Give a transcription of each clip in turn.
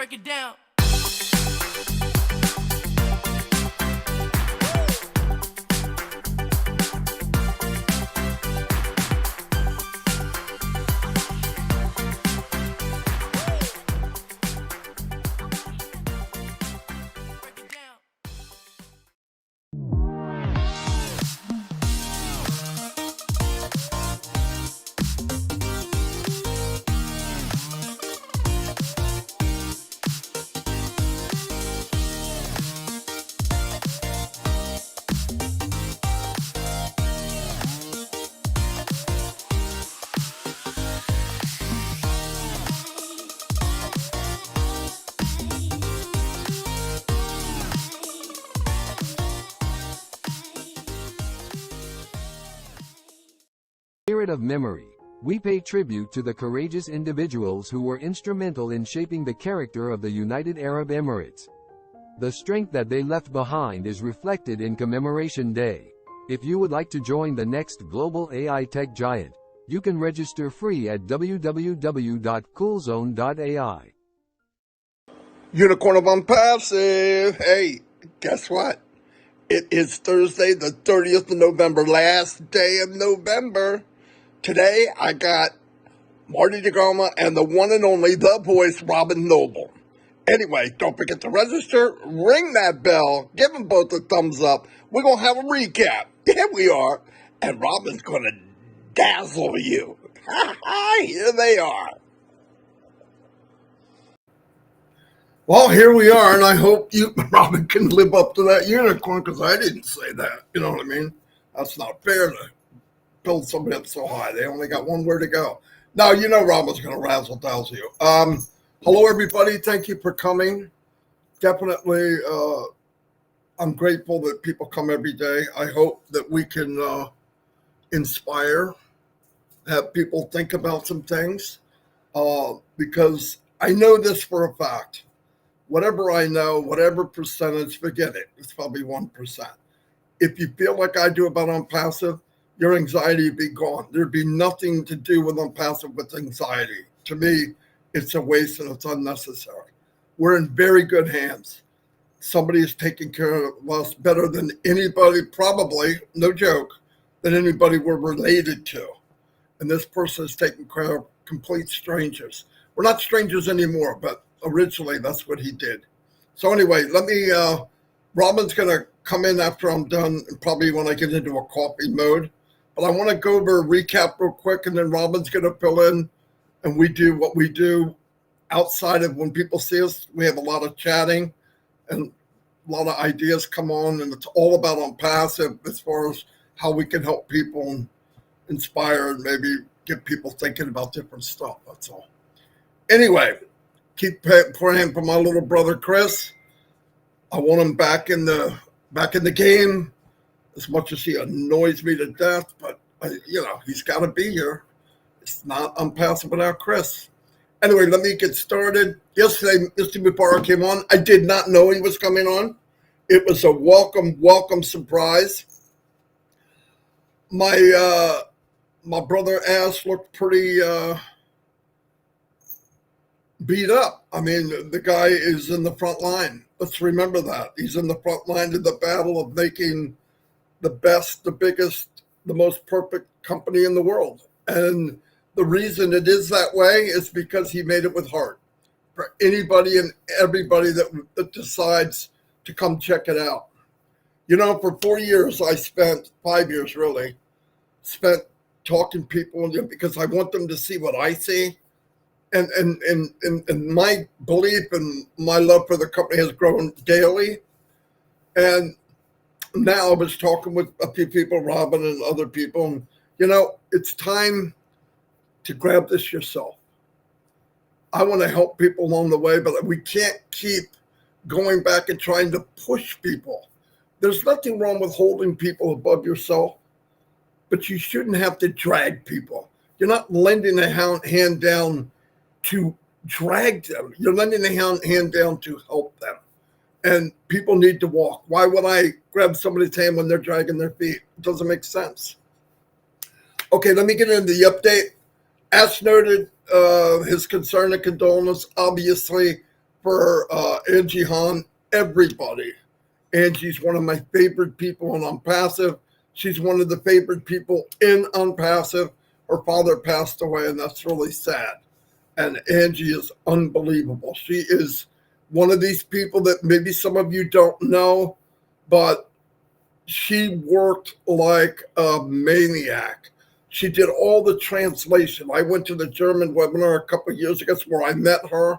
Break it down. Spirit of memory. We pay tribute to the courageous individuals who were instrumental in shaping the character of the United Arab Emirates. The strength that they left behind is reflected in Commemoration Day. If you would like to join the next global AI tech giant, you can register free at www.coolzone.ai. Unicorn of Onpassive. Hey, guess what? It is Thursday, the 30th of November, last day of November. Today, I got Marty and the one and only, the voice, Robin Noble. Anyway, don't forget to register, ring that bell, give them both a thumbs up. We're going to have a recap. Here we are. And Robin's going to dazzle you. Here they are. Well, here we are, and I hope you, Robin, can live up to that unicorn, because I didn't say that. You know what I mean? That's not fair to build somebody up so high. They only got one where to go. Now, you know Robin's going to razzle-dazzle you. Hello, everybody. Thank you for coming. Definitely, I'm grateful that people come every day. I hope that we can inspire, have people think about some things, because I know this for a fact. Whatever I know, whatever percentage, forget it. It's probably 1%. If you feel like I do about Onpassive, your anxiety would be gone. There'd be nothing to do with Onpassive with anxiety. To me, it's a waste and it's unnecessary. We're in very good hands. Somebody is taking care of us better than anybody, probably, no joke, than anybody we're related to. And this person is taking care of complete strangers. We're not strangers anymore, but originally that's what he did. So anyway, Robin's going to come in after I'm done, and probably when I get into a coffee mode. But I want to go over a recap real quick, and then Robin's going to fill in, and we do what we do outside of when people see us. We have a lot of chatting, and a lot of ideas come on, and it's all about Onpassive as far as how we can help people and inspire and maybe get people thinking about different stuff. That's all. Anyway, keep praying for my little brother Chris. I want him back in the game. As much as he annoys me to death, but he's got to be here. It's not Onpassive without Chris. Anyway, let me get started. Yesterday before I came on, I did not know he was coming on. It was a welcome surprise. My brother Ash looked pretty beat up. I mean, the guy is in the front line. Let's remember that. He's in the front line of the battle of making the best, the biggest, the most perfect company in the world. And the reason it is that way is because he made it with heart. For anybody and everybody that decides to come check it out. For 4 years, 5 years really, spent talking to people because I want them to see what I see. And my belief and my love for the company has grown daily. And now I was talking with a few people, Robin and other people, and it's time to grab this yourself. I want to help people along the way, but we can't keep going back and trying to push people. There's nothing wrong with holding people above yourself, but you shouldn't have to drag people. You're not lending a hand down to drag them. You're lending a hand down to help them. And people need to walk. Why would I grab somebody's hand when they're dragging their feet? It doesn't make sense. Okay, let me get into the update. Ash noted his concern and condolence, obviously, for Angie Hahn, everybody. Angie's one of my favorite people in Onpassive. She's one of the favorite people in Onpassive. Her father passed away, and that's really sad. And Angie is unbelievable. She is one of these people that maybe some of you don't know, but she worked like a maniac. She did all the translation. I went to the German webinar a couple of years ago where I met her,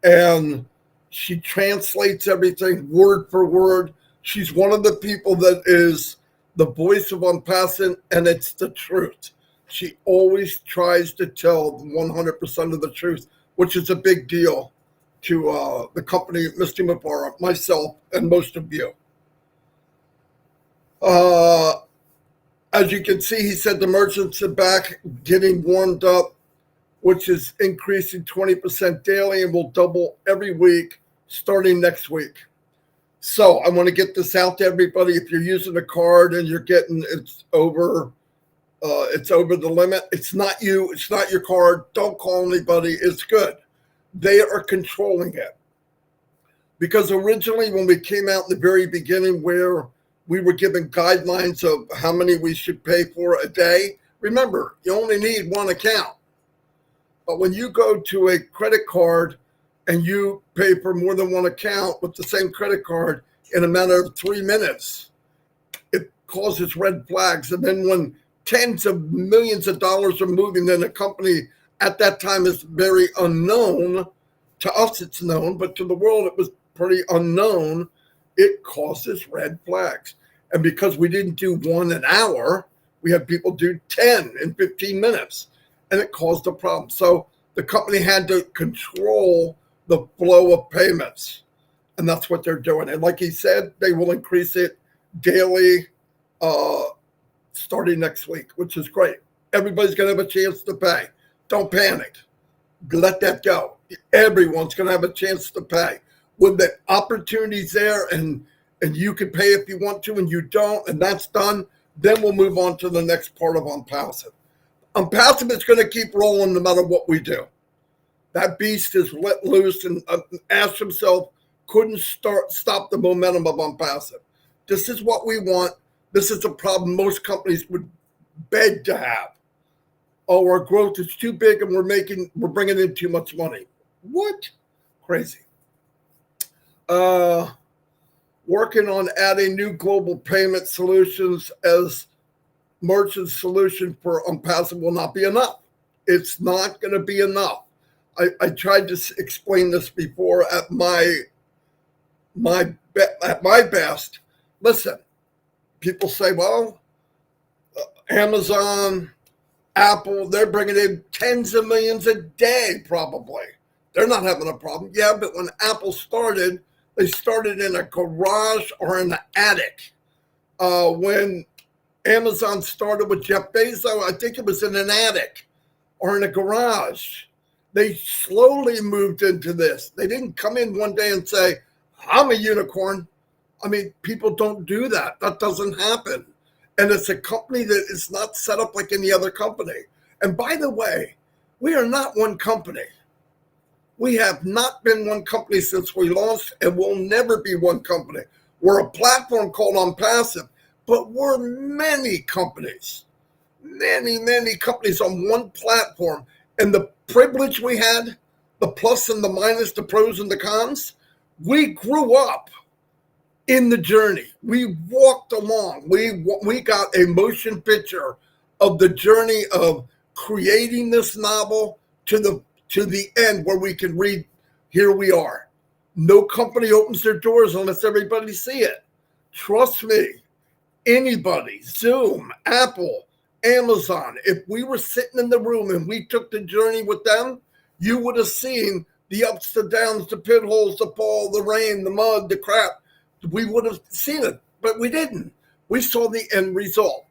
and she translates everything word for word. She's one of the people that is the voice of Onpassive, and it's the truth. She always tries to tell 100% of the truth, which is a big deal to the company, Mr. Mubarak, myself, and most of you. As you can see, he said the merchants are back getting warmed up, which is increasing 20% daily and will double every week starting next week. So I want to get this out to everybody. If you're using a card and you're getting it's over the limit, it's not you, it's not your card. Don't call anybody. It's good. They are controlling it. Because originally when we came out in the very beginning where we were given guidelines of how many we should pay for a day, remember, you only need one account. But when you go to a credit card and you pay for more than one account with the same credit card in a matter of 3 minutes, it causes red flags. And then when tens of millions of dollars are moving in a company at that time is very unknown. To us, it's known, but to the world, it was pretty unknown. It causes red flags. And because we didn't do one an hour, we had people do 10 in 15 minutes, and it caused a problem. So the company had to control the flow of payments, and that's what they're doing. And like he said, they will increase it daily starting next week, which is great. Everybody's going to have a chance to pay. Don't panic. Let that go. Everyone's going to have a chance to pay. When the opportunity's there and you can pay if you want to and you don't, and that's done, then we'll move on to the next part of Onpassive. Onpassive is going to keep rolling no matter what we do. That beast is let loose and asked himself, couldn't stop the momentum of Onpassive. This is what we want. This is a problem most companies would beg to have. Oh, our growth is too big and we're bringing in too much money. What? Crazy. Working on adding new global payment solutions as merchant solution for Onpassive will not be enough. It's not going to be enough. I tried to explain this before at my best. Listen, people say, well, Amazon, Apple, they're bringing in tens of millions a day, probably. They're not having a problem. Yeah, but when Apple started, they started in a garage or in an attic. When Amazon started with Jeff Bezos, I think it was in an attic or in a garage. They slowly moved into this. They didn't come in one day and say, I'm a unicorn. I mean, people don't do that. That doesn't happen. And it's a company that is not set up like any other company. And by the way, we are not one company. We have not been one company since we launched, and we'll never be one company. We're a platform called Onpassive, but we're many companies, many companies on one platform. And the privilege we had, the plus and the minus, the pros and the cons, we grew up in the journey. We walked along. We got a motion picture of the journey of creating this novel to the end where we can read, here we are. No company opens their doors unless everybody see it. Trust me, anybody, Zoom, Apple, Amazon, if we were sitting in the room and we took the journey with them, you would have seen the ups, the downs, the pit holes, the fall, the rain, the mud, the crap. We would have seen it, but we didn't. We saw the end result.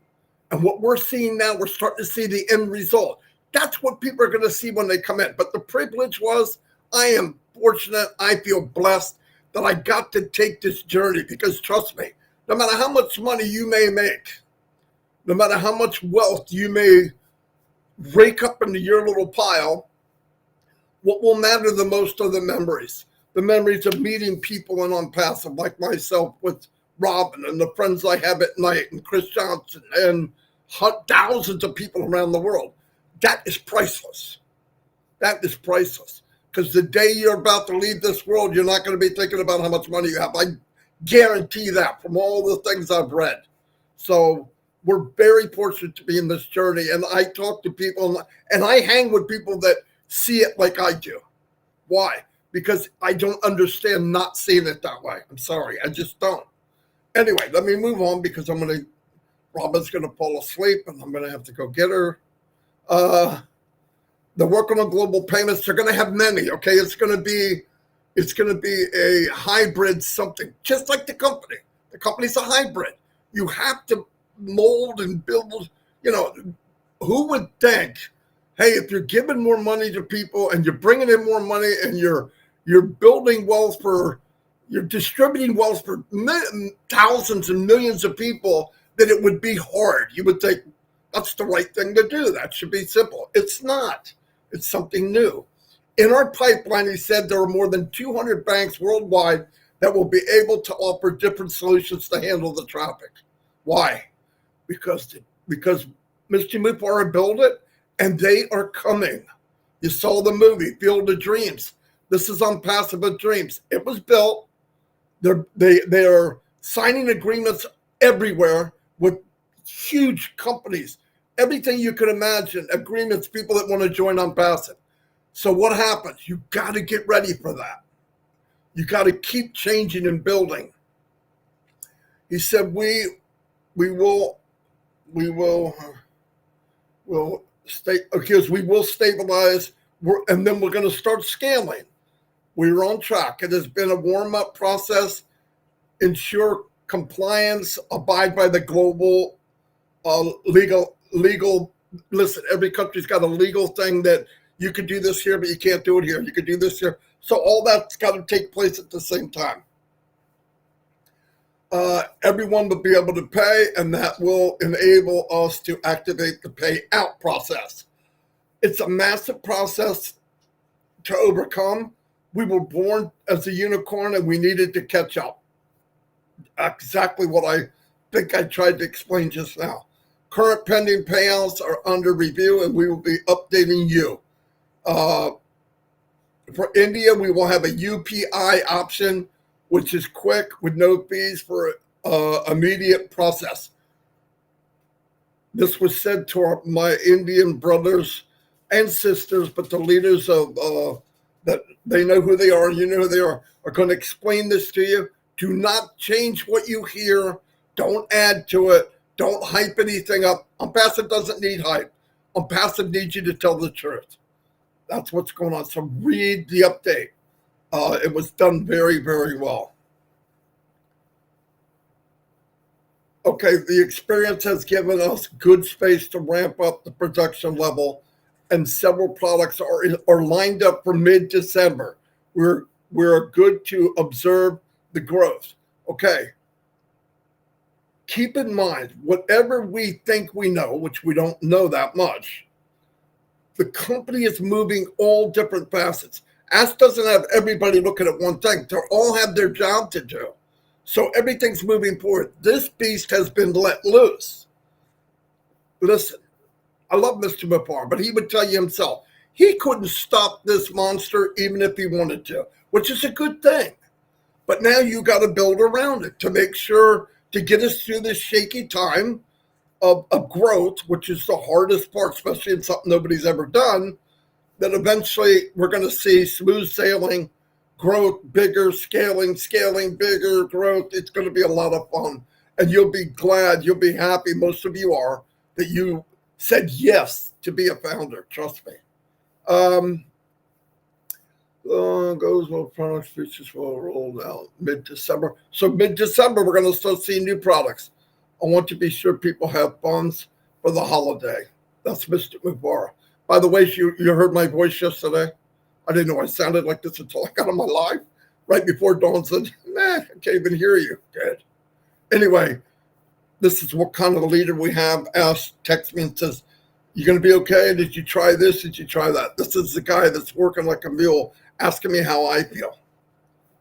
And what we're seeing now, we're starting to see the end result. That's what people are going to see when they come in. But the privilege was, I am fortunate, I feel blessed that I got to take this journey, because trust me, no matter how much money you may make, no matter how much wealth you may rake up into your little pile, what will matter the most are the memories. the memories of meeting people in Onpassive like myself with Robin and the friends I have at night and Chris Johnson and thousands of people around the world. That is priceless. That is priceless. Because the day you're about to leave this world, you're not going to be thinking about how much money you have. I guarantee that from all the things I've read. So we're very fortunate to be in this journey. And I talk to people and I hang with people that see it like I do. Why? Because I don't understand not seeing it that way. I'm sorry. I just don't. Anyway, let me move on because Robin's going to fall asleep and I'm going to have to go get her. They're working on global payments. They're going to have many. Okay. It's going to be a hybrid something, just like the company. The company's a hybrid. You have to mold and build, who would think, hey, if you're giving more money to people and you're bringing in more money and you're building wealth you're distributing wealth for thousands and millions of people, that it would be hard. You would think that's the right thing to do. That should be simple. It's not. It's something new. In our pipeline, he said there are more than 200 banks worldwide that will be able to offer different solutions to handle the traffic. Why? Because Mr. Mupara built it, and they are coming. You saw the movie, Field of Dreams. This is Onpassive of Dreams. It was built. They are signing agreements everywhere with huge companies. Everything you could imagine, agreements, people that want to join Onpassive. So what happens? You got to get ready for that. You got to keep changing and building. He said, we will stabilize, and then we're going to start scaling. We're on track. It has been a warm-up process. Ensure compliance, abide by the global legal. Listen, every country's got a legal thing that you could do this here, but you can't do it here. You could do this here. So all that's got to take place at the same time. Everyone will be able to pay, and that will enable us to activate the payout process. It's a massive process to overcome. We were born as a unicorn, and we needed to catch up. Exactly what I think I tried to explain just now. Current pending payouts are under review, and we will be updating you. For India, we will have a UPI option, which is quick with no fees for immediate process. This was said to my Indian brothers and sisters, but the leaders of that they know who they are, you know who they are going to explain this to you. Do not change what you hear. Don't add to it. Don't hype anything up. Onpassive doesn't need hype. Onpassive needs you to tell the truth. That's what's going on. So read the update. It was done very, very well. Okay, the experience has given us good space to ramp up the production level, and several products are lined up for mid-December. We're good to observe the growth. Okay. Keep in mind, whatever we think we know, which we don't know that much, the company is moving all different facets. Ask doesn't have everybody looking at one thing. They all have their job to do. So everything's moving forward. This beast has been let loose. Listen, I love Mr. Mupar, but he would tell you himself, he couldn't stop this monster even if he wanted to, which is a good thing. But now you got to build around it to make sure to get us through this shaky time of growth, which is the hardest part, especially in something nobody's ever done, that eventually we're going to see smooth sailing, growth, bigger, scaling, bigger, growth. It's going to be a lot of fun. And you'll be glad, you'll be happy, most of you are, that you said yes to be a founder. Trust me. Goes well, products, features will roll out mid-December. So mid-December, we're going to start seeing new products. I want to be sure people have funds for the holiday. That's Mr. Mupara. By the way, you heard my voice yesterday. I didn't know I sounded like this until I got on my live. Right before Dawn said, I can't even hear you. Good. Anyway, this is what kind of a leader we have. Text me and says, you going to be okay? Did you try this? Did you try that? This is the guy that's working like a mule, asking me how I feel.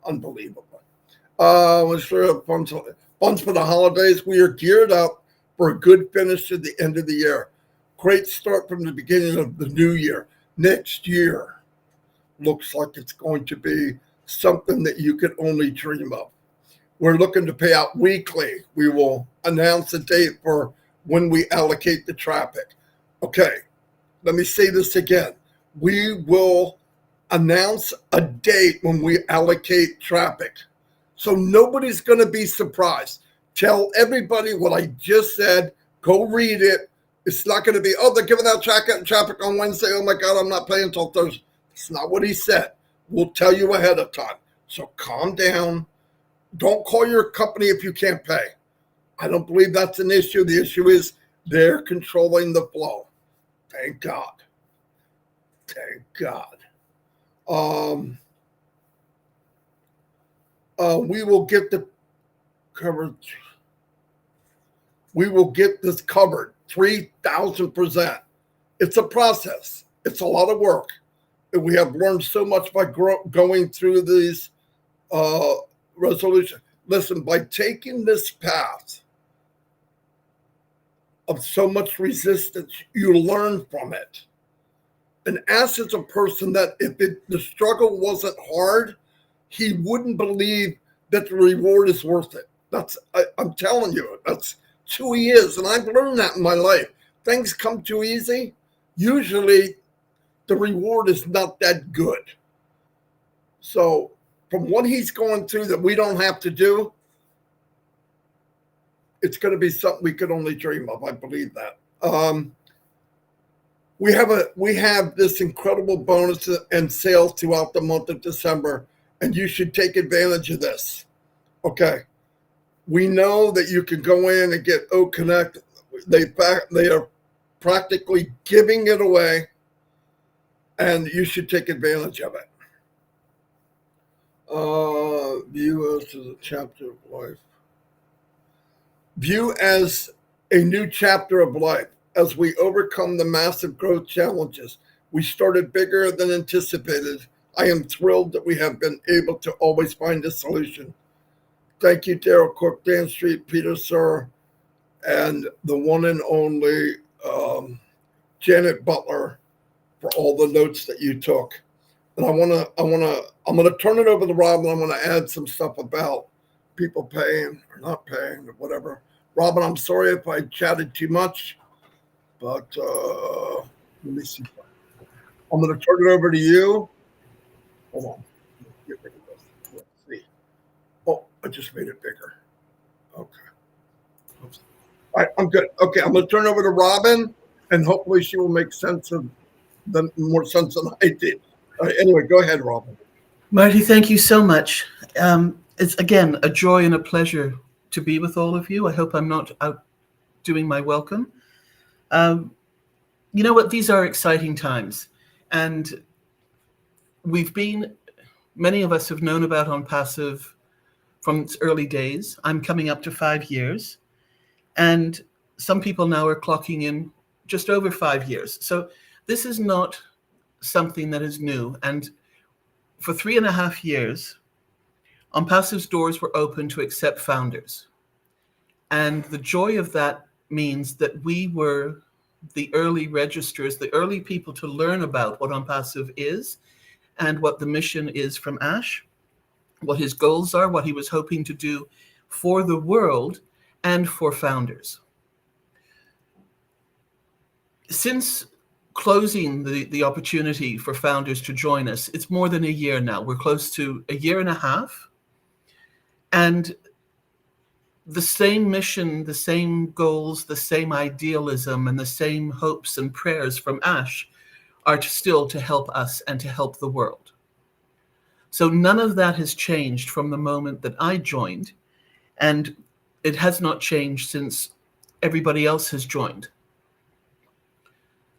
Unbelievable. We're sure funds for the holidays. We are geared up for a good finish to the end of the year. Great start from the beginning of the new year. Next year looks like it's going to be something that you could only dream of. We're looking to pay out weekly. We will announce a date for when we allocate the traffic. Okay, let me say this again. We will announce a date when we allocate traffic. So nobody's going to be surprised. Tell everybody what I just said. Go read it. It's not going to be, oh, they're giving out traffic on Wednesday. Oh, my God, I'm not paying until Thursday. That's not what he said. We'll tell you ahead of time. So calm down. Don't call your company if you can't pay. I don't believe that's an issue. The issue is they're controlling the flow. Thank God. Thank God. We will get the coverage. We will get this covered 3,000%. It's a process. It's a lot of work. We have learned so much by going through these resolutions. Listen, by taking this path of so much resistance, you learn from it. And Ash is a person that if the struggle wasn't hard, he wouldn't believe that the reward is worth it. I'm telling you, that's who he is. And I've learned that in my life. Things come too easy. Usually the reward is not that good. So from what he's going through that we don't have to do, it's going to be something we could only dream of. I believe that. We have this incredible bonus and sales throughout the month of December, and you should take advantage of this. Okay. We know that you can go in and get O-Connect. They are practically giving it away, and you should take advantage of it. View as a chapter of life. View as a new chapter of life. As we overcome the massive growth challenges, we started bigger than anticipated. I am thrilled that we have been able to always find a solution. Thank you, Daryl Cook, Dan Street, Peter Sir, and the one and only Janet Butler for all the notes that you took. And I'm gonna turn it over to Rob, and I'm gonna add some stuff about people paying or not paying or whatever. Robin, I'm sorry if I chatted too much, but let me see. I'm gonna turn it over to you. Hold on. Let's see. Oh, I just made it bigger. Okay. Oops. All right, I'm good. Okay, I'm gonna turn it over to Robin, and hopefully she will make sense of more sense than I did. Anyway, go ahead, Robin. Marty, thank you so much. It's, again, a joy and a pleasure to be with all of you. I hope I'm not outdoing my welcome. You know what? These are exciting times. And many of us have known about Onpassive from its early days. I'm coming up to 5 years. And some people now are clocking in just over 5 years. So this is not something that is new. And for 3.5 years, Onpassive's doors were open to accept founders. And the joy of that means that we were the early registrars, the early people to learn about what Onpassive is and what the mission is from Ash, what his goals are, what he was hoping to do for the world and for founders. Since closing the opportunity for founders to join us, it's more than a year now. We're close to 1.5 years. And the same mission, the same goals, the same idealism, and the same hopes and prayers from Ash are still to help us and to help the world. So none of that has changed from the moment that I joined, and it has not changed since everybody else has joined.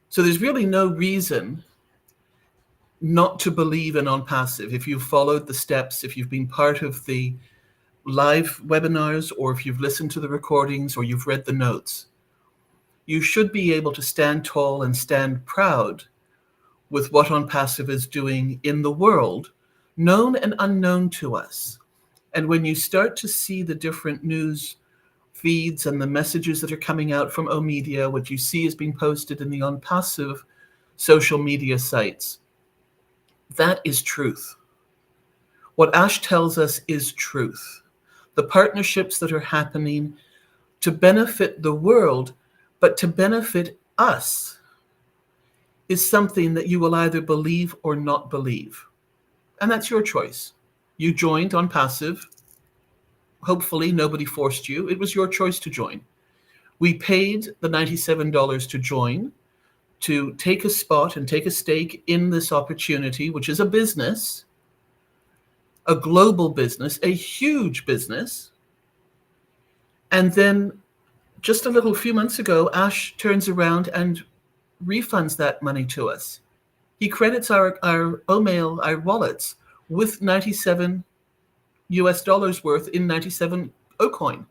So there's really no reason not to believe in Onpassive. If you've followed the steps, if you've been part of the live webinars, or if you've listened to the recordings, or you've read the notes, you should be able to stand tall and stand proud with what Onpassive is doing in the world known and unknown to us. And when you start to see the different news feeds and the messages that are coming out from O-Media, what you see is being posted in the Onpassive social media sites, that is truth. What Ash tells us is truth. The partnerships that are happening to benefit the world, but to benefit us, is something that you will either believe or not believe. And that's your choice. You joined Onpassive. Hopefully nobody forced you. It was your choice to join. We paid the $97 to join, to take a spot and take a stake in this opportunity, which is a business, a global business, a huge business. And then just a few months ago, Ash turns around and refunds that money to us. He credits our OMail, our wallets, with 97 US dollars worth in 97 O-coin.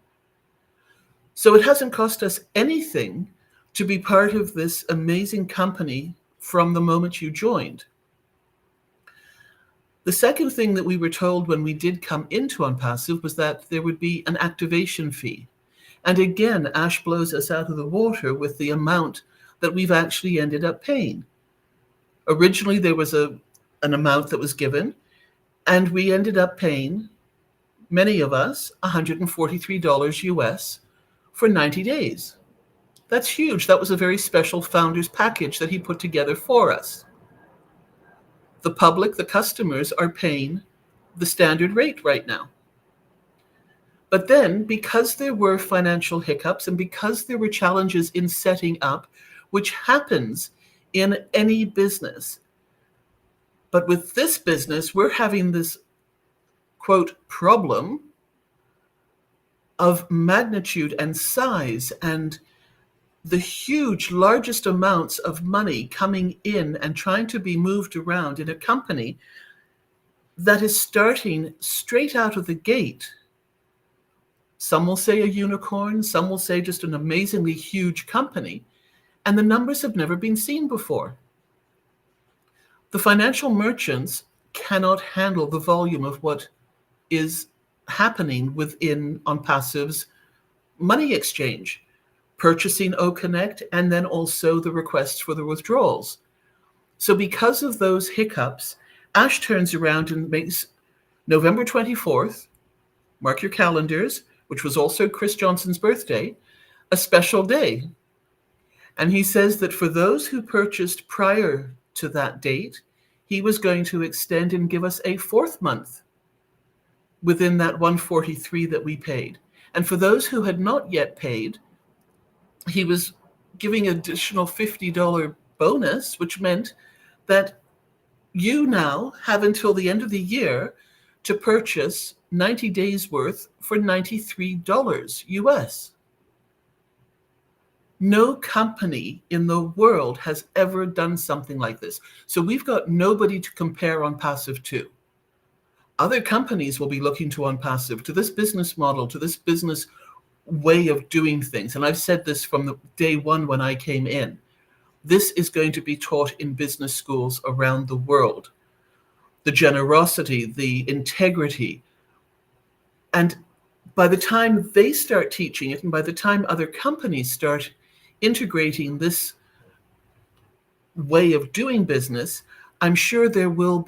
So it hasn't cost us anything to be part of this amazing company from the moment you joined. The second thing that we were told when we did come into Onpassive was that there would be an activation fee. And again, Ash blows us out of the water with the amount that we've actually ended up paying. Originally, there was an amount that was given, and we ended up paying, many of us, $143 US for 90 days. That's huge. That was a very special founder's package that he put together for us. The public, the customers, are paying the standard rate right now. But then, because there were financial hiccups and because there were challenges in setting up, which happens in any business, but with this business, we're having this, quote, problem of magnitude and size and the huge, largest amounts of money coming in and trying to be moved around in a company that is starting straight out of the gate. Some will say a unicorn, some will say just an amazingly huge company, and the numbers have never been seen before. The financial merchants cannot handle the volume of what is happening within Onpassive's money exchange, purchasing OConnect, and then also the requests for the withdrawals. So because of those hiccups, Ash turns around and makes November 24th, mark your calendars, which was also Chris Johnson's birthday, a special day. And he says that for those who purchased prior to that date, he was going to extend and give us a fourth month within that 143 that we paid. And for those who had not yet paid, he was giving an additional $50 bonus, which meant that you now have until the end of the year to purchase 90 days worth for $93 US. No company in the world has ever done something like this. So we've got nobody to compare Onpassive to. Other companies will be looking to Onpassive, to this business model, to this business way of doing things. And I've said this from the day one when I came in. This is going to be taught in business schools around the world. The generosity, the integrity. And by the time they start teaching it, and by the time other companies start integrating this way of doing business, I'm sure it will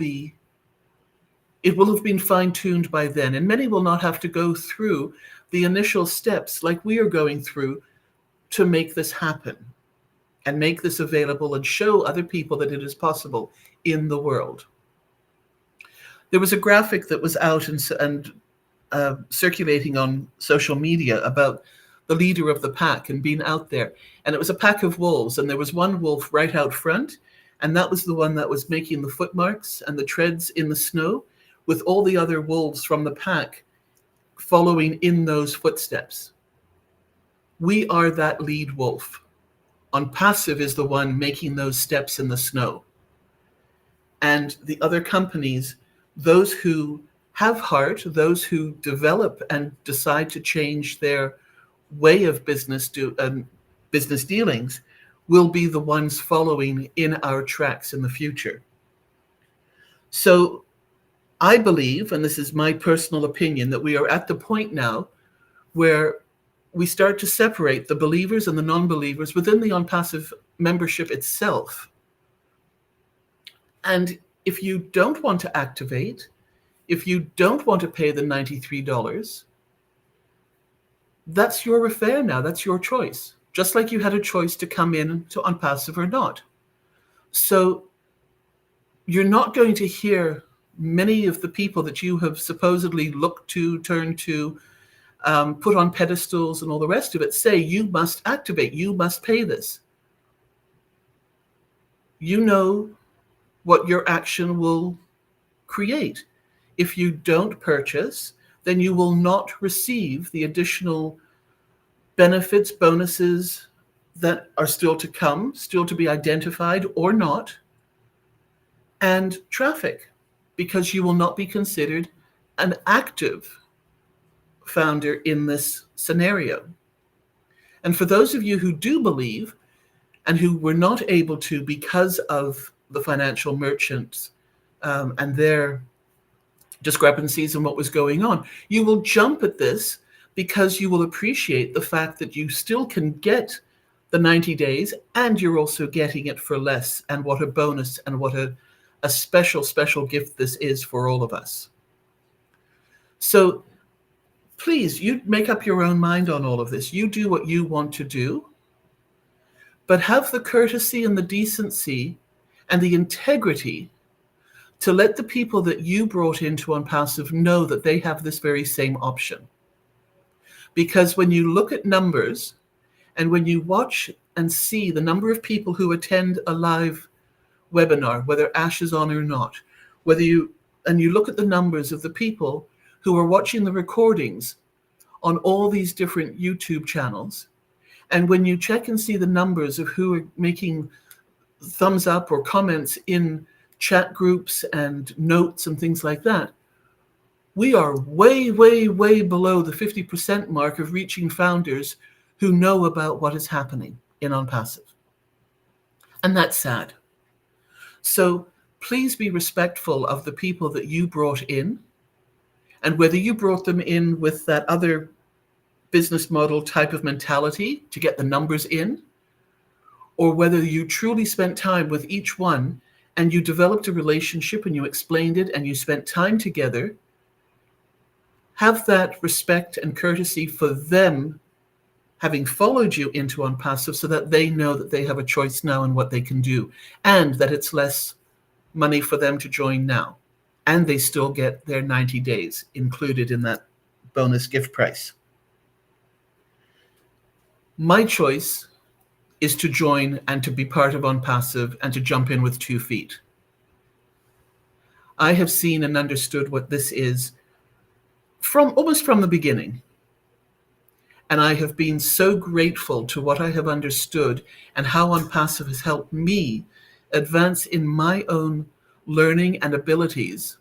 have been fine-tuned by then, and many will not have to go through the initial steps like we are going through to make this happen and make this available and show other people that it is possible in the world. There was a graphic that was out and circulating on social media about the leader of the pack and being out there. And it was a pack of wolves, and there was one wolf right out front, and that was the one that was making the footmarks and the treads in the snow, with all the other wolves from the pack following in those footsteps. We are that lead wolf. Onpassive is the one making those steps in the snow. And the other companies, those who have heart, those who develop and decide to change their way of business dealings, will be the ones following in our tracks in the future. So I believe, and this is my personal opinion, that we are at the point now where we start to separate the believers and the non-believers within the Onpassive membership itself. And if you don't want to activate, if you don't want to pay the $93, that's your affair now. That's your choice. Just like you had a choice to come in to Onpassive or not. So you're not going to hear many of the people that you have supposedly looked to, turned to, put on pedestals and all the rest of it say, you must activate, you must pay this. You know what your action will create. If you don't purchase, then you will not receive the additional benefits, bonuses that are still to come, still to be identified or not, and traffic, because you will not be considered an active founder in this scenario. And for those of you who do believe and who were not able to because of the financial merchants and their discrepancies in what was going on, you will jump at this because you will appreciate the fact that you still can get the 90 days and you're also getting it for less. And what a bonus and what a special, special gift this is for all of us. So please, you make up your own mind on all of this. You do what you want to do, but have the courtesy and the decency and the integrity to let the people that you brought into Onpassive know that they have this very same option. Because when you look at numbers and when you watch and see the number of people who attend a live webinar, whether Ash is on or not, you look at the numbers of the people who are watching the recordings on all these different YouTube channels, and when you check and see the numbers of who are making thumbs up or comments in chat groups and notes and things like that, we are way, way, way below the 50% mark of reaching founders who know about what is happening in Onpassive. And that's sad. So please be respectful of the people that you brought in, and whether you brought them in with that other business model type of mentality to get the numbers in, or whether you truly spent time with each one and you developed a relationship and you explained it and you spent time together, have that respect and courtesy for them having followed you into Onpassive so that they know that they have a choice now in what they can do, and that it's less money for them to join now. And they still get their 90 days included in that bonus gift price. My choice is to join and to be part of Onpassive and to jump in with 2 feet. I have seen and understood what this is almost from the beginning. And I have been so grateful to what I have understood and how Onpassive has helped me advance in my own learning and abilities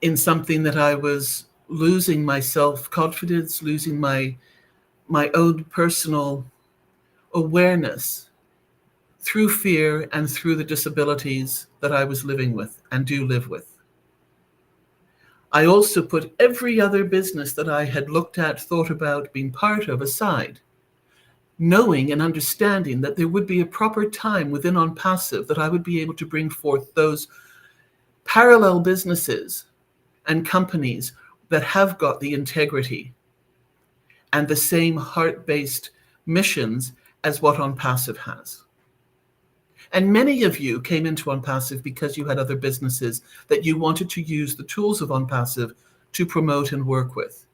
in something that I was losing my self-confidence, losing my own personal awareness through fear and through the disabilities that I was living with and do live with. I also put every other business that I had looked at, thought about, been part of aside, knowing and understanding that there would be a proper time within Onpassive that I would be able to bring forth those parallel businesses and companies that have got the integrity and the same heart-based missions as what Onpassive has. And many of you came into Onpassive because you had other businesses that you wanted to use the tools of Onpassive to promote and work with.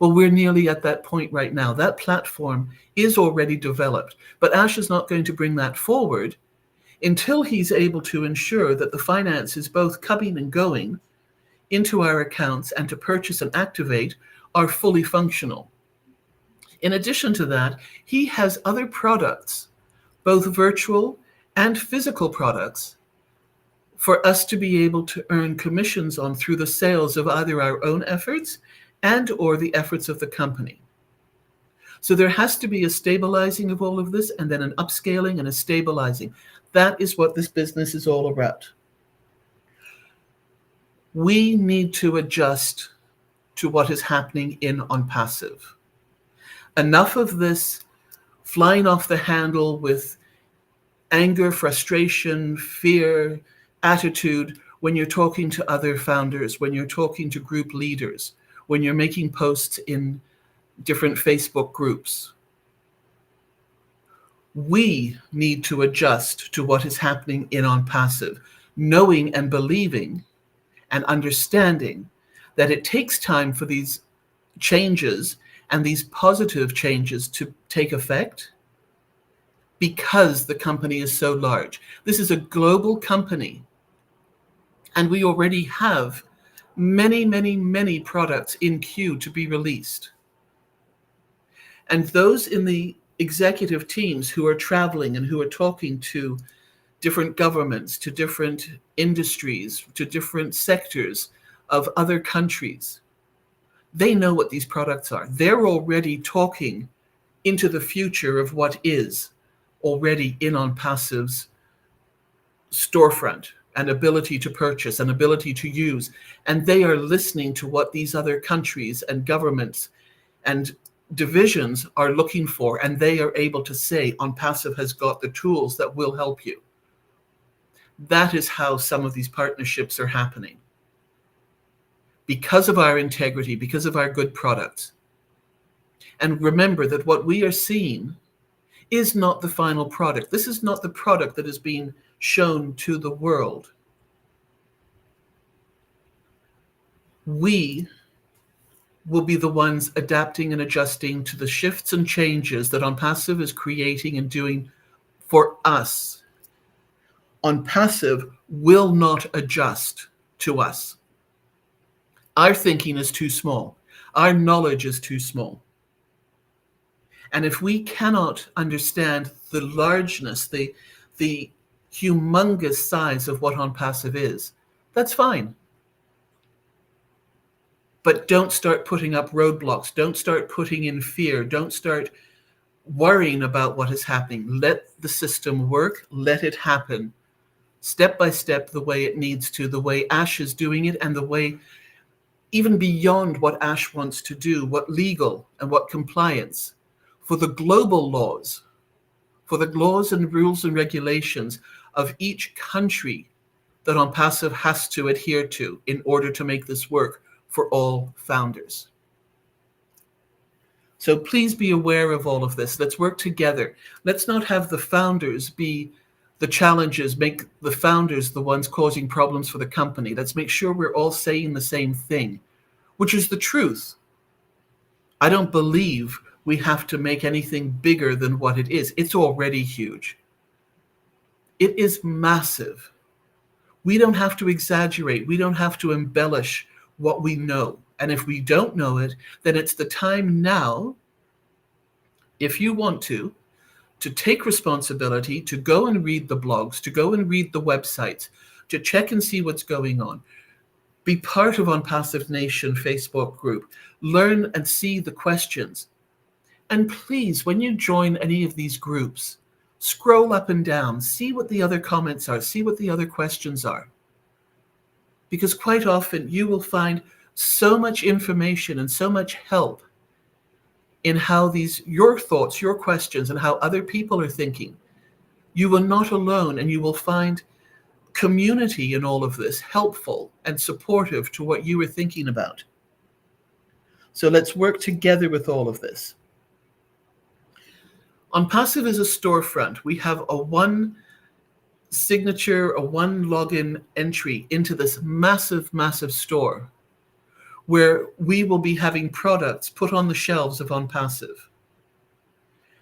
Well, we're nearly at that point right now. That platform is already developed, but Ash is not going to bring that forward until he's able to ensure that the finances, both coming and going into our accounts and to purchase and activate, are fully functional. In addition to that, he has other products, both virtual and physical products, for us to be able to earn commissions on through the sales of either our own efforts and or the efforts of the company. So there has to be a stabilizing of all of this and then an upscaling and a stabilizing. That is what this business is all about. We need to adjust to what is happening in Onpassive. Enough of this flying off the handle with anger, frustration, fear, attitude when you're talking to other founders, when you're talking to group leaders, when you're making posts in different Facebook groups. We need to adjust to what is happening in Onpassive, knowing and believing and understanding that it takes time for these changes and these positive changes to take effect because the company is so large. This is a global company, and we already have many, many, many products in queue to be released. And those in the executive teams who are traveling and who are talking to different governments, to different industries, to different sectors of other countries, they know what these products are. They're already talking into the future of what is already in Onpassive's storefront and ability to purchase and ability to use. And they are listening to what these other countries and governments and divisions are looking for. And they are able to say, Onpassive has got the tools that will help you. That is how some of these partnerships are happening. Because of our integrity, because of our good products. And remember that what we are seeing is not the final product. This is not the product that is being shown to the world. We will be the ones adapting and adjusting to the shifts and changes that Onpassive is creating and doing for us. Onpassive will not adjust to us. Our thinking is too small. Our knowledge is too small. And if we cannot understand the largeness, the humongous size of what Onpassive is, that's fine. But don't start putting up roadblocks. Don't start putting in fear. Don't start worrying about what is happening. Let the system work. Let it happen step by step the way it needs to, the way Ash is doing it, and the way even beyond what Ash wants to do, what legal and what compliance, for the global laws, for the laws and rules and regulations of each country that Onpassive has to adhere to in order to make this work for all founders. So please be aware of all of this. Let's work together. Let's not have the founders be the challenges, make the founders the ones causing problems for the company. Let's make sure we're all saying the same thing, which is the truth. I don't believe we have to make anything bigger than what it is. It's already huge. It is massive. We don't have to exaggerate. We don't have to embellish what we know. And if we don't know it, then it's the time now, if you want to take responsibility, to go and read the blogs, to go and read the websites, to check and see what's going on. Be part of Onpassive Nation Facebook group. Learn and see the questions. And please, when you join any of these groups, scroll up and down, see what the other comments are, see what the other questions are. Because quite often you will find so much information and so much help in how your thoughts, your questions, and how other people are thinking. You are not alone, and you will find community in all of this helpful and supportive to what you are thinking about. So let's work together with all of this. Onpassive is a storefront. We have a one signature, a one login entry into this massive, massive store where we will be having products put on the shelves of Onpassive.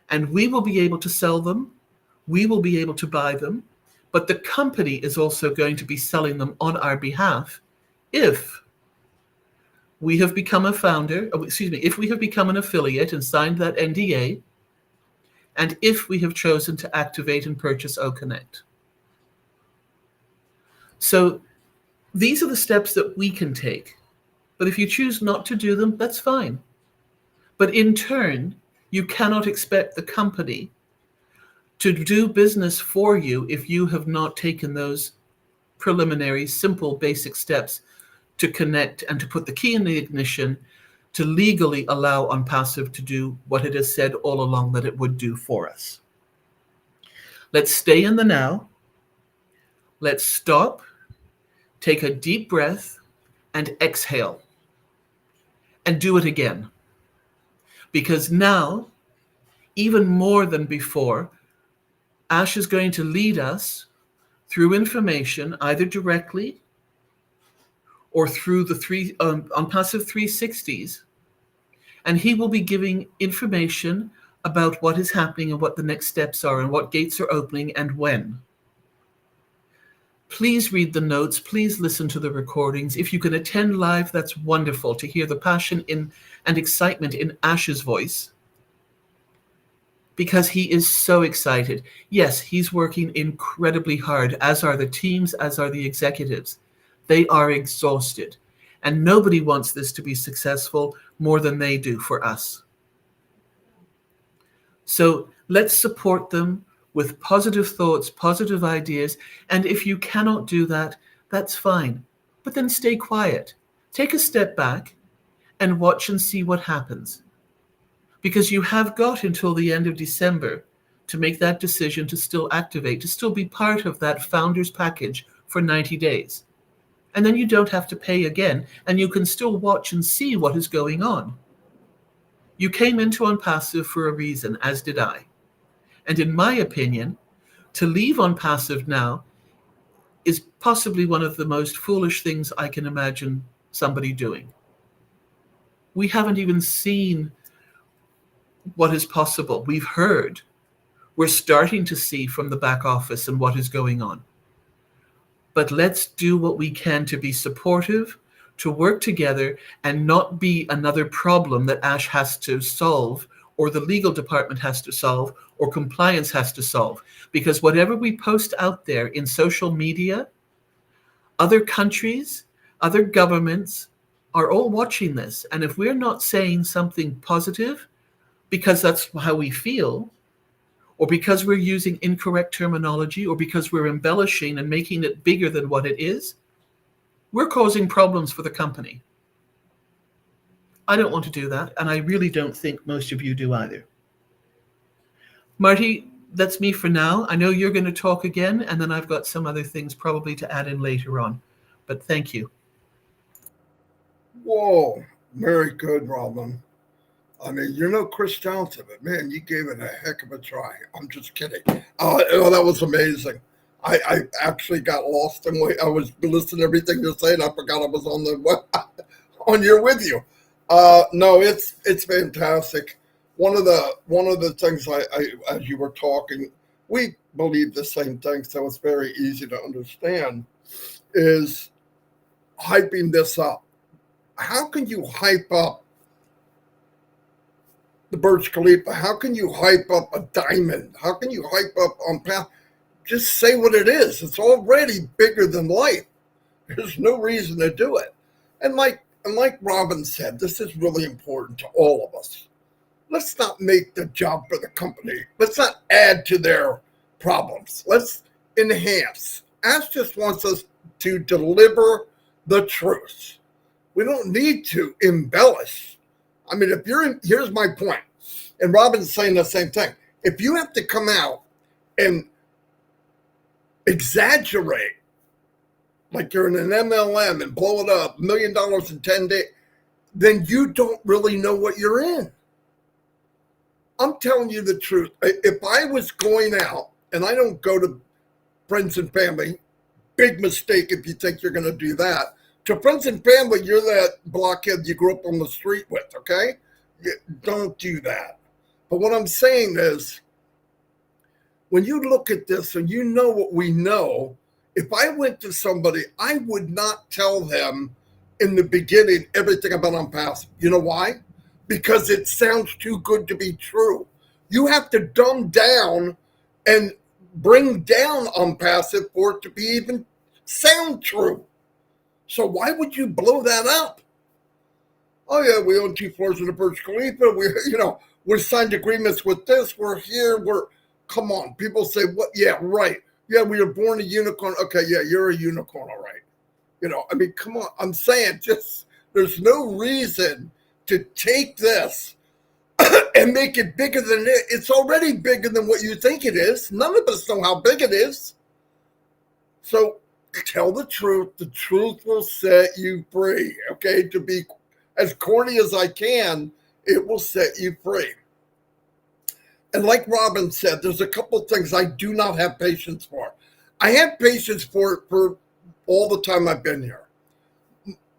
And we will be able to sell them. We will be able to buy them. But the company is also going to be selling them on our behalf if we have become a founder, if we have become an affiliate and signed that NDA, and if we have chosen to activate and purchase OConnect. So these are the steps that we can take. But if you choose not to do them, that's fine. But in turn, you cannot expect the company to do business for you if you have not taken those preliminary, simple, basic steps to connect and to put the key in the ignition to legally allow Onpassive to do what it has said all along that it would do for us. Let's stay in the now. Let's stop, take a deep breath, and exhale. And do it again. Because now, even more than before, Ash is going to lead us through information, either directly or through the Onpassive 360s, and he will be giving information about what is happening and what the next steps are and what gates are opening and when. Please read the notes. Please listen to the recordings. If you can attend live, that's wonderful to hear the passion and excitement in Ash's voice, because he is so excited. Yes, he's working incredibly hard, as are the teams, as are the executives. They are exhausted, and nobody wants this to be successful more than they do for us. So let's support them with positive thoughts, positive ideas, and if you cannot do that, that's fine. But then stay quiet. Take a step back and watch and see what happens. Because you have got until the end of December to make that decision to still activate, to still be part of that founder's package for 90 days. And then you don't have to pay again, and you can still watch and see what is going on. You came into Onpassive for a reason, as did I. And in my opinion, to leave Onpassive now is possibly one of the most foolish things I can imagine somebody doing. We haven't even seen what is possible. We've heard. We're starting to see from the back office and what is going on. But let's do what we can to be supportive, to work together, and not be another problem that Ash has to solve, or the legal department has to solve, or compliance has to solve. Because whatever we post out there in social media, other countries, other governments are all watching this. And if we're not saying something positive, because that's how we feel, or because we're using incorrect terminology, or because we're embellishing and making it bigger than what it is, we're causing problems for the company. I don't want to do that, and I really don't think most of you do either. Marty, that's me for now. I know you're going to talk again, and then I've got some other things probably to add in later on. But thank you. Whoa, very good, Robin. I mean, you're no Chris Johnson, but man, you gave it a heck of a try. I'm just kidding. Oh, that was amazing. I actually got lost in I was listening to everything you're saying. I forgot I was on on here with you. No, it's fantastic. One of the things I as you were talking, we believe the same thing, so it's very easy to understand, is hyping this up. How can you hype up the Burj Khalifa? How can you hype up a diamond? How can you hype up Onpassive? Just say what it is. It's already bigger than life. There's no reason to do it. And like Robin said, this is really important to all of us. Let's not make the job for the company. Let's not add to their problems. Let's enhance. Ash just wants us to deliver the truth. We don't need to embellish. I mean, here's my point, and Robin's saying the same thing. If you have to come out and exaggerate, like you're in an MLM and blow it up, $1 million in 10 days, then you don't really know what you're in. I'm telling you the truth. If I was going out, and I don't go to friends and family, big mistake if you think you're going to do that. To friends and family, you're that blockhead you grew up on the street with, okay? Don't do that. But what I'm saying is, when you look at this and you know what we know, if I went to somebody, I would not tell them in the beginning everything about Onpassive. You know why? Because it sounds too good to be true. You have to dumb down and bring down Onpassive for it to be even sound true. So why would you blow that up? Oh yeah, we own 2 floors in the Burj Khalifa. We signed agreements with this. We're here. Come on. People say, what? Yeah, right. Yeah, we were born a unicorn. Okay, yeah, you're a unicorn, all right. You know, I mean, come on. I'm saying just there's no reason to take this and make it bigger than it. It's already bigger than what you think it is. None of us know how big it is. So tell the truth. The truth will set you free. Okay, to be as corny as I can, it will set you free. And like Robin said, there's a couple of things I do not have patience for. I have patience for all the time I've been here.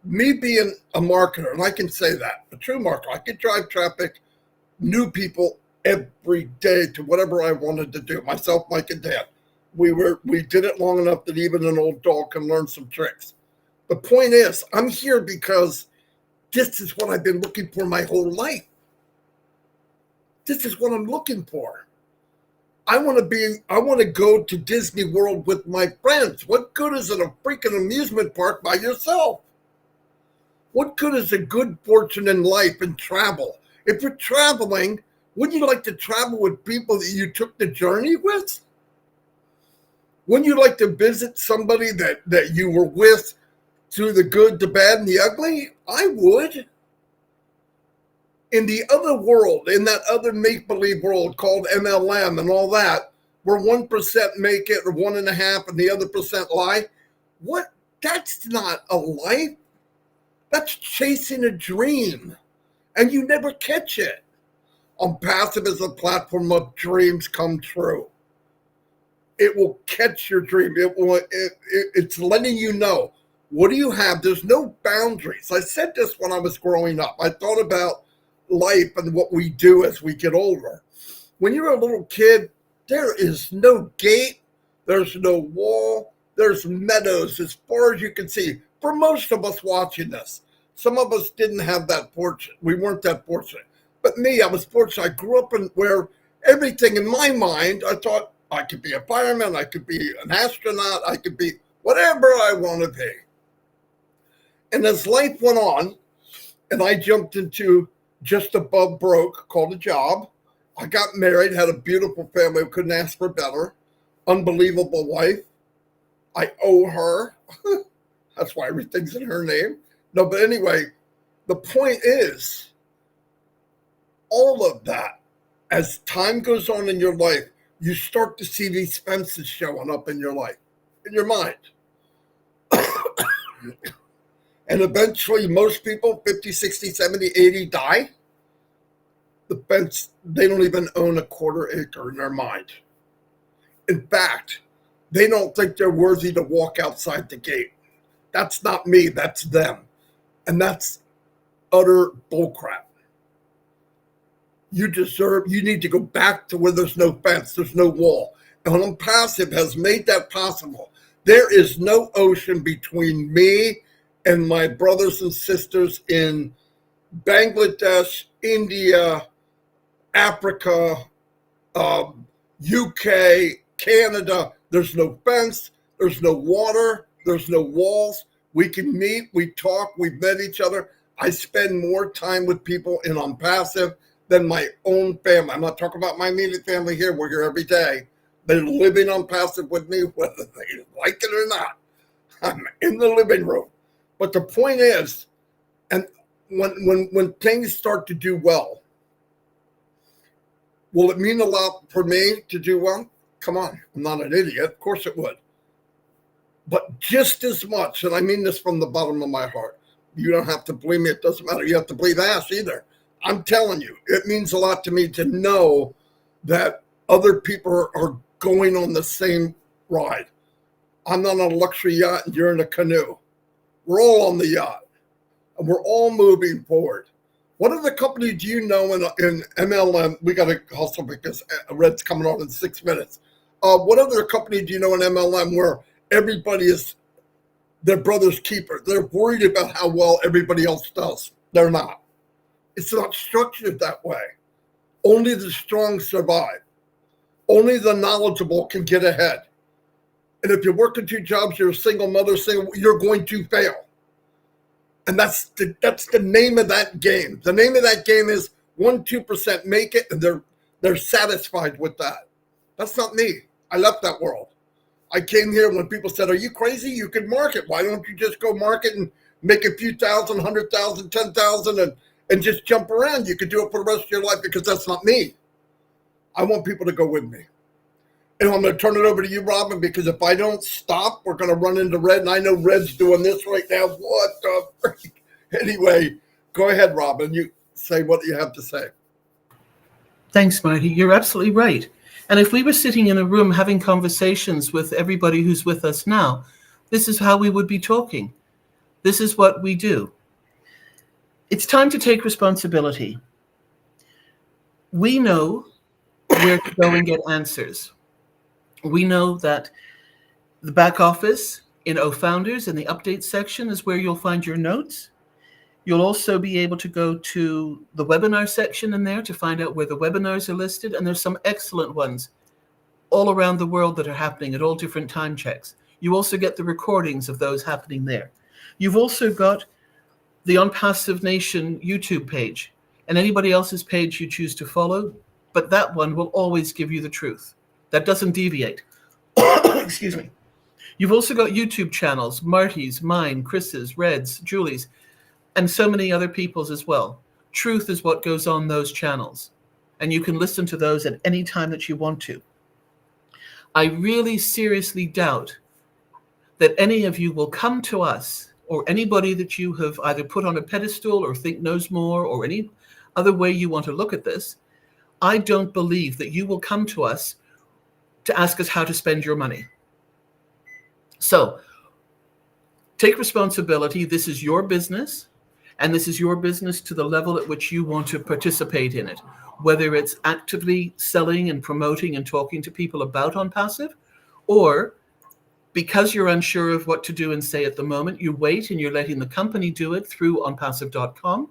Me being a marketer, and I can say that, a true marketer, I could drive traffic, new people every day to whatever I wanted to do. Myself, Mike, and Dan. We did it long enough that even an old dog can learn some tricks. The point is, I'm here because this is what I've been looking for my whole life. This is what I'm looking for. I want to go to Disney World with my friends. What good is it a freaking amusement park by yourself? What good is a good fortune in life and travel? If you're traveling, wouldn't you like to travel with people that you took the journey with? Wouldn't you like to visit somebody that you were with through the good, the bad, and the ugly? I would. In the other world, in that other make-believe world called MLM and all that, where 1% make it or 1.5% and the other percent lie, what? That's not a life. That's chasing a dream, and you never catch it. Onpassive is a platform of dreams come true. It will catch your dream. It's letting you know, what do you have? There's no boundaries. I said this when I was growing up. I thought about life and what we do as we get older. When you're a little kid, there is no gate, there's no wall, there's meadows as far as you can see. For most of us watching this, some of us didn't have that fortune. We weren't that fortunate. But me, I was fortunate. I grew up in where everything in my mind, I thought I could be a fireman, I could be an astronaut, I could be whatever I want to be. And as life went on, and I jumped into just above broke, called a job. I got married, had a beautiful family, couldn't ask for better. Unbelievable wife. I owe her. That's why everything's in her name. No, but anyway, the point is, all of that, as time goes on in your life, you start to see these fences showing up in your life, in your mind. And eventually, most people, 50, 60, 70, 80, die. The fence, they don't even own a quarter acre in their mind. In fact, they don't think they're worthy to walk outside the gate. That's not me, that's them. And that's utter bullcrap. You need to go back to where there's no fence, there's no wall. And Onpassive has made that possible. There is no ocean between me and my brothers and sisters in Bangladesh, India, Africa, UK, Canada. There's no fence, there's no water, there's no walls. We can meet, we talk, we've met each other. I spend more time with people in Onpassive than my own family. I'm not talking about my immediate family here. We're here every day. They're living Onpassive with me, whether they like it or not. I'm in the living room. But the point is, and when things start to do well, will it mean a lot for me to do well? Come on, I'm not an idiot. Of course it would. But just as much, and I mean this from the bottom of my heart, you don't have to believe me. It doesn't matter. You have to believe ass either. I'm telling you, it means a lot to me to know that other people are going on the same ride. I'm not on a luxury yacht and you're in a canoe. We're all on the yacht and we're all moving forward. What other company do you know in MLM? We got to hustle because Red's coming on in 6 minutes. What other company do you know in MLM where everybody is their brother's keeper? They're worried about how well everybody else does. They're not. It's not structured that way. Only the strong survive. Only the knowledgeable can get ahead. And if you're working 2 jobs, you're a single mother, you're going to fail. And that's the name of that game. The name of that game is 1-2% make it, and they're satisfied with that. That's not me. I left that world. I came here when people said, are you crazy? You could market. Why don't you just go market and make a few thousand, 100,000, 10,000 and just jump around? You could do it for the rest of your life, because that's not me. I want people to go with me. And I'm going to turn it over to you, Robin, because if I don't stop, we're going to run into Red. And I know Red's doing this right now. What the freak? Anyway, go ahead, Robin. You say what you have to say. Thanks, Marty. You're absolutely right. And if we were sitting in a room having conversations with everybody who's with us now, this is how we would be talking. This is what we do. It's time to take responsibility. We know where to go and get answers. We know that the back office in OFounders in the update section is where you'll find your notes. You'll also be able to go to the webinar section in there to find out where the webinars are listed. And there's some excellent ones all around the world that are happening at all different time checks. You also get the recordings of those happening there. You've also got the Onpassive Nation YouTube page and anybody else's page you choose to follow, but that one will always give you the truth. That doesn't deviate. Excuse me. You've also got YouTube channels, Marty's, mine, Chris's, Red's, Julie's, and so many other people's as well. Truth is what goes on those channels, and you can listen to those at any time that you want to. I really seriously doubt that any of you will come to us, or anybody that you have either put on a pedestal or think knows more, or any other way you want to look at this. I don't believe that you will come to us to ask us how to spend your money. So take responsibility. This is your business, and this is your business to the level at which you want to participate in it, whether it's actively selling and promoting and talking to people about Onpassive, or because you're unsure of what to do and say at the moment, you wait and you're letting the company do it through onpassive.com.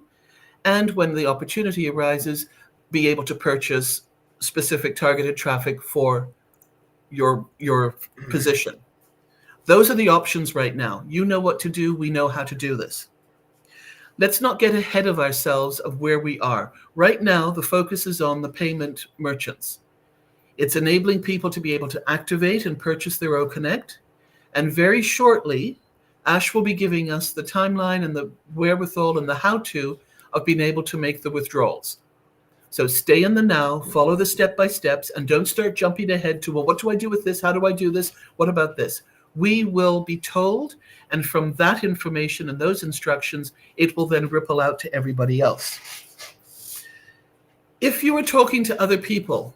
And when the opportunity arises, be able to purchase specific targeted traffic for your position. Those are the options right now. You know what to do. We know how to do this. Let's not get ahead of ourselves of where we are. Right now, the focus is on the payment merchants. It's enabling people to be able to activate and purchase their OConnect. And very shortly, Ash will be giving us the timeline and the wherewithal and the how-to of being able to make the withdrawals. So stay in the now, follow the step-by-steps, and don't start jumping ahead to, well, what do I do with this? How do I do this? What about this? We will be told, and from that information and those instructions, it will then ripple out to everybody else. If you are talking to other people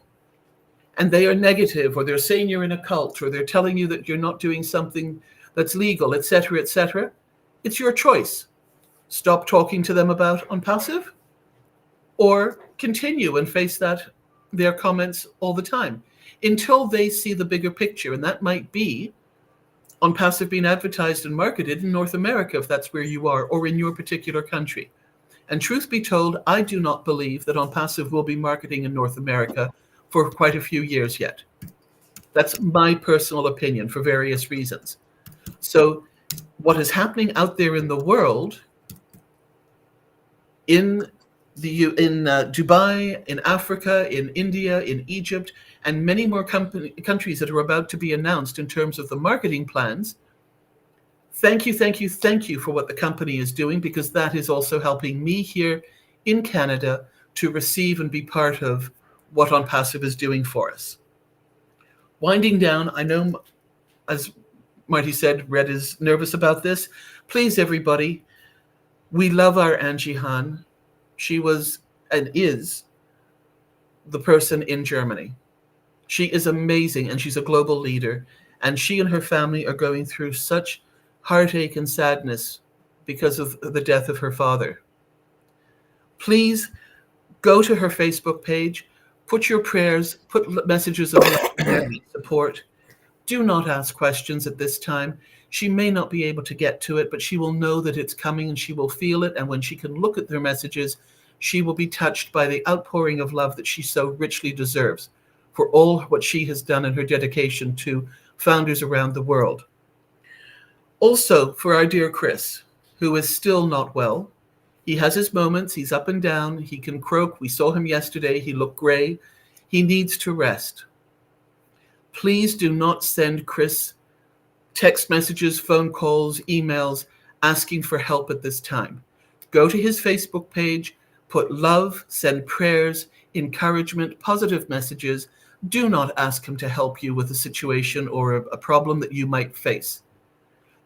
and they are negative, or they're saying you're in a cult, or they're telling you that you're not doing something that's legal, etc., it's your choice. Stop talking to them about Onpassive, or continue and face their comments all the time until they see the bigger picture. And that might be Onpassive being advertised and marketed in North America, if that's where you are, or in your particular country. And truth be told, I do not believe that Onpassive will be marketing in North America for quite a few years yet. That's my personal opinion for various reasons. So what is happening out there in the world, in Dubai, in Africa, in India, in Egypt, and many more countries that are about to be announced in terms of the marketing plans. Thank you for what the company is doing, because that is also helping me here in Canada to receive and be part of what Onpassive is doing for us. Winding down, I know, as Marty said, Red is nervous about this. Please, everybody, we love our Angie Han. She was and is the person in Germany. She is amazing, and she's a global leader. And she and her family are going through such heartache and sadness because of the death of her father. Please go to her Facebook page, put your prayers, put messages of support. Do not ask questions at this time. She may not be able to get to it, but she will know that it's coming, and she will feel it. And when she can look at their messages, she will be touched by the outpouring of love that she so richly deserves for all what she has done in her dedication to founders around the world. Also, for our dear Chris, who is still not well. He has his moments. He's up and down. He can croak. We saw him yesterday. He looked gray. He needs to rest. Please do not send Chris text messages, phone calls, emails asking for help at this time. Go to his Facebook page, put love, send prayers, encouragement, positive messages. Do not ask him to help you with a situation or a problem that you might face.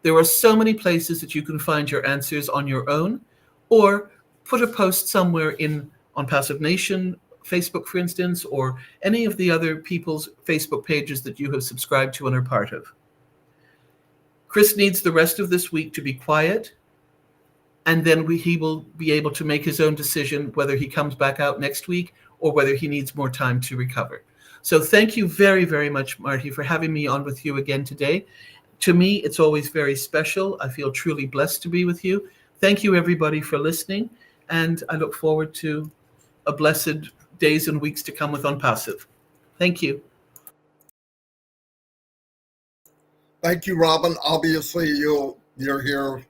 There are so many places that you can find your answers on your own, or put a post somewhere in Onpassive Nation, Facebook, for instance, or any of the other people's Facebook pages that you have subscribed to and are part of. Chris needs the rest of this week to be quiet, and then he will be able to make his own decision whether he comes back out next week or whether he needs more time to recover. So thank you very, very much, Marty, for having me on with you again today. To me, it's always very special. I feel truly blessed to be with you. Thank you, everybody, for listening, and I look forward to a blessed days and weeks to come with Onpassive. Thank you. Thank you, Robin. Obviously, you're here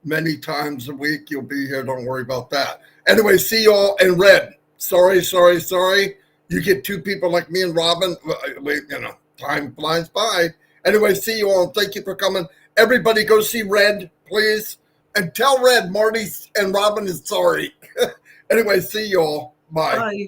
many times a week. You'll be here. Don't worry about that. Anyway, see you all in red. Sorry. You get two people like me and Robin. Time flies by. Anyway, see you all. Thank you for coming. Everybody go see Red, please. And tell Red Marty and Robin is sorry. Anyway, see you all. Bye. Bye.